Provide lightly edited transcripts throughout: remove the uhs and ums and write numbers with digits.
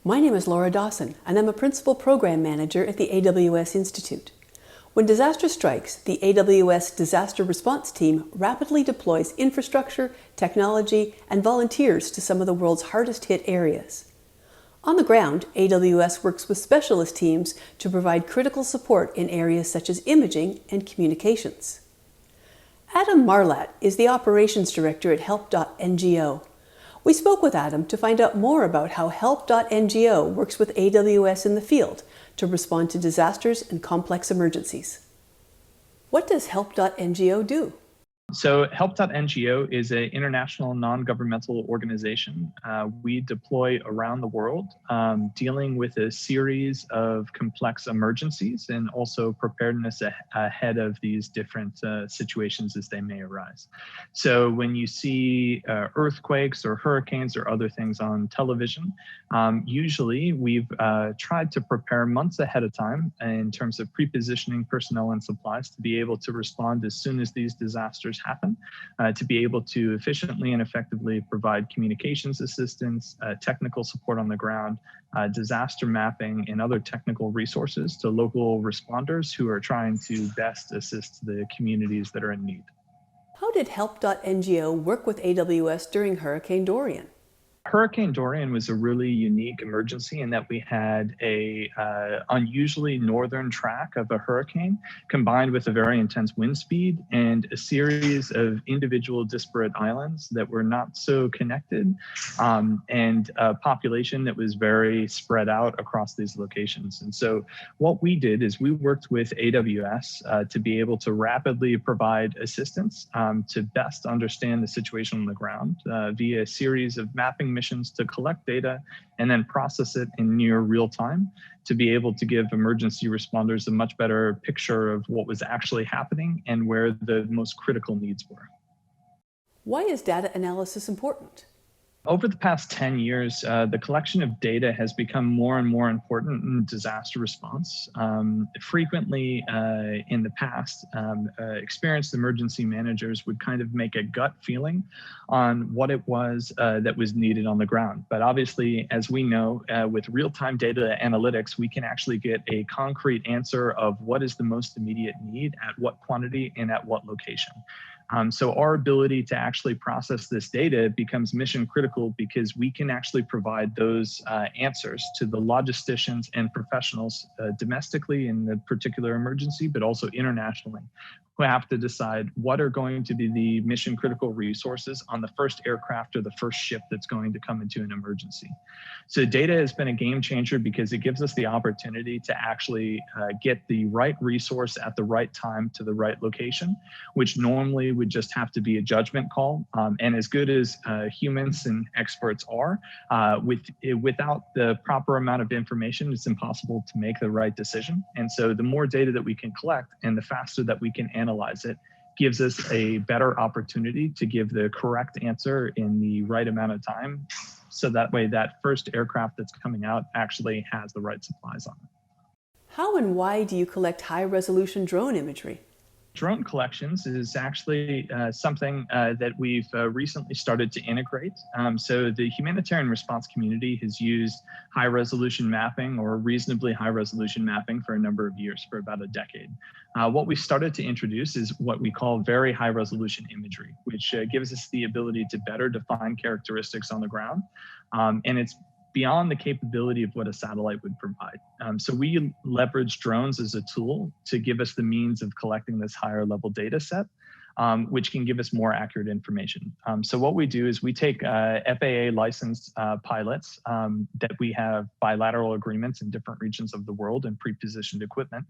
My name is Laura Dawson, and I'm a Principal Program Manager at the AWS Institute. When disaster strikes, the AWS Disaster Response Team rapidly deploys infrastructure, technology, and volunteers to some of the world's hardest hit areas. On the ground, AWS works with specialist teams to provide critical support in areas such as imaging and communications. Adam Marlatt is the Operations Director at Help.NGO. We spoke with Adam to find out more about how Help.NGO works with AWS in the field to respond to disasters and complex emergencies. What does Help.NGO do? So Help.NGO is an international non-governmental organization. We deploy around the world, dealing with a series of complex emergencies and also preparedness ahead of these different situations as they may arise. So when you see earthquakes or hurricanes or other things on television, usually we've tried to prepare months ahead of time in terms of pre-positioning personnel and supplies to be able to respond as soon as these disasters happen, to be able to efficiently and effectively provide communications assistance, technical support on the ground, disaster mapping, and other technical resources to local responders who are trying to best assist the communities that are in need. How did Help.NGO work with AWS during Hurricane Dorian? Hurricane Dorian was a really unique emergency in that we had a unusually northern track of a hurricane combined with a very intense wind speed and a series of individual disparate islands that were not so connected, and a population that was very spread out across these locations. And so what we did is we worked with AWS to be able to rapidly provide assistance to best understand the situation on the ground via a series of mapping missions to collect data and then process it in near real time to be able to give emergency responders a much better picture of what was actually happening and where the most critical needs were. Why is data analysis important? Over the past 10 years, the collection of data has become more and more important in disaster response. Frequently in the past, experienced emergency managers would kind of make a gut feeling on what it was that was needed on the ground. But obviously, as we know, with real-time data analytics, we can actually get a concrete answer of what is the most immediate need, at what quantity, and at what location. So our ability to actually process this data becomes mission critical because we can actually provide those answers to the logisticians and professionals domestically in the particular emergency, but also internationally, who have to decide what are going to be the mission critical resources on the first aircraft or the first ship that's going to come into an emergency. So data has been a game changer because it gives us the opportunity to actually get the right resource at the right time to the right location, which normally would just have to be a judgment call. And as good as humans and experts are, without the proper amount of information, it's impossible to make the right decision. And so the more data that we can collect and the faster that we can analyze it gives us a better opportunity to give the correct answer in the right amount of time. So that way that first aircraft that's coming out actually has the right supplies on it. How and why do you collect high-resolution drone imagery? Drone collections is actually something that we've recently started to integrate. So the humanitarian response community has used high-resolution mapping or reasonably high-resolution mapping for a number of years, for about a decade. What we started to introduce is what we call very high-resolution imagery, which gives us the ability to better define characteristics on the ground. And it's beyond the capability of what a satellite would provide. So we leverage drones as a tool to give us the means of collecting this higher level data set, which can give us more accurate information. So what we do is we take FAA licensed pilots that we have bilateral agreements in different regions of the world and pre-positioned equipment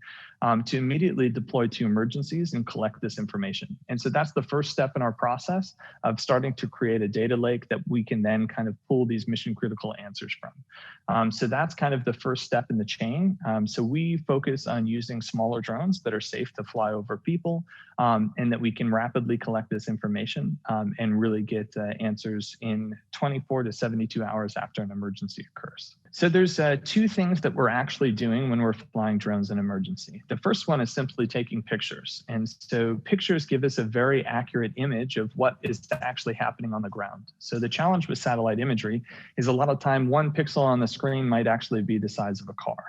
to immediately deploy to emergencies and collect this information. And so that's the first step in our process of starting to create a data lake that we can then kind of pull these mission critical answers from. So that's kind of the first step in the chain. So we focus on using smaller drones that are safe to fly over people and that we can rapidly collect this information and really get answers in 24 to 72 hours after an emergency occurs. So there's two things that we're actually doing when we're flying drones in emergency. The first one is simply taking pictures. And so pictures give us a very accurate image of what is actually happening on the ground. So the challenge with satellite imagery is a lot of time one pixel on the screen might actually be the size of a car.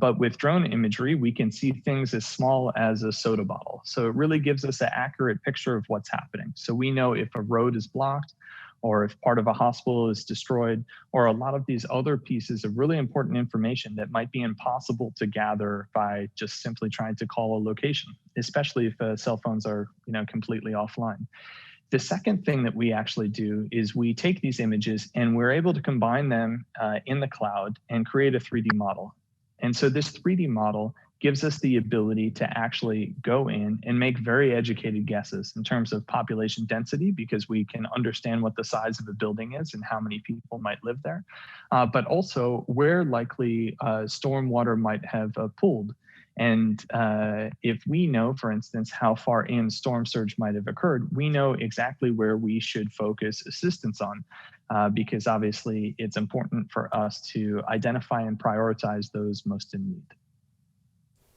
But with drone imagery, we can see things as small as a soda bottle. So it really gives us an accurate picture of what's happening. So we know if a road is blocked, or if part of a hospital is destroyed, or a lot of these other pieces of really important information that might be impossible to gather by just simply trying to call a location, especially if cell phones are completely offline. The second thing that we actually do is we take these images and we're able to combine them in the cloud and create a 3D model. And so this 3D model gives us the ability to actually go in and make very educated guesses in terms of population density, because we can understand what the size of a building is and how many people might live there, but also where likely stormwater might have pooled. And if we know, for instance, how far in storm surge might have occurred, we know exactly where we should focus assistance on, because obviously it's important for us to identify and prioritize those most in need.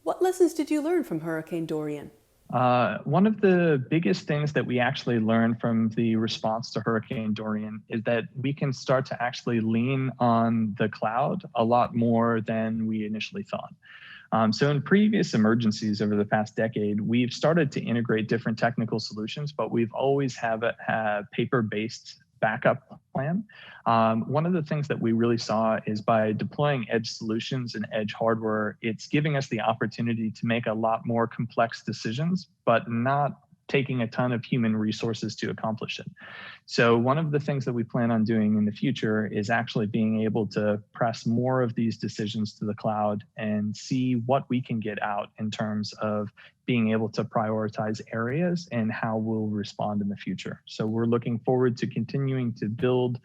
What lessons did you learn from Hurricane Dorian? One of the biggest things that we actually learned from the response to Hurricane Dorian is that we can start to actually lean on the cloud a lot more than we initially thought. So in previous emergencies over the past decade, we've started to integrate different technical solutions, but we've always have a paper-based backup plan. One of the things that we really saw is by deploying edge solutions and edge hardware, it's giving us the opportunity to make a lot more complex decisions, but not taking a ton of human resources to accomplish it. So one of the things that we plan on doing in the future is actually being able to press more of these decisions to the cloud and see what we can get out in terms of being able to prioritize areas and how we'll respond in the future. So we're looking forward to continuing to build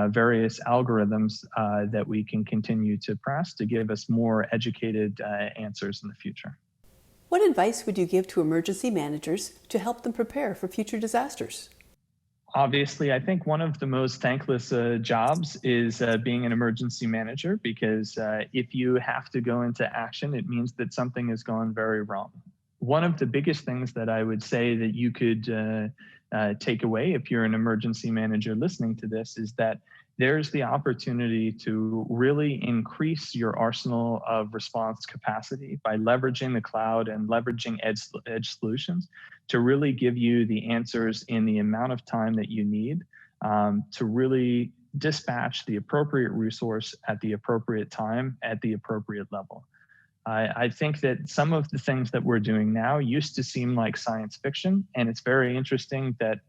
various algorithms that we can continue to press to give us more educated answers in the future. What advice would you give to emergency managers to help them prepare for future disasters? Obviously, I think one of the most thankless jobs is being an emergency manager, because if you have to go into action, it means that something has gone very wrong. One of the biggest things that I would say that you could take away if you're an emergency manager listening to this is that there's the opportunity to really increase your arsenal of response capacity by leveraging the cloud and leveraging edge solutions to really give you the answers in the amount of time that you need to really dispatch the appropriate resource at the appropriate time at the appropriate level. I think that some of the things that we're doing now used to seem like science fiction, and it's very interesting that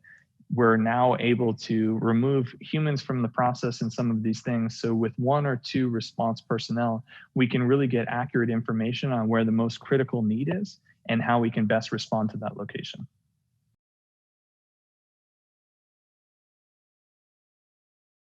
we're now able to remove humans from the process in some of these things. So with one or two response personnel, we can really get accurate information on where the most critical need is and how we can best respond to that location.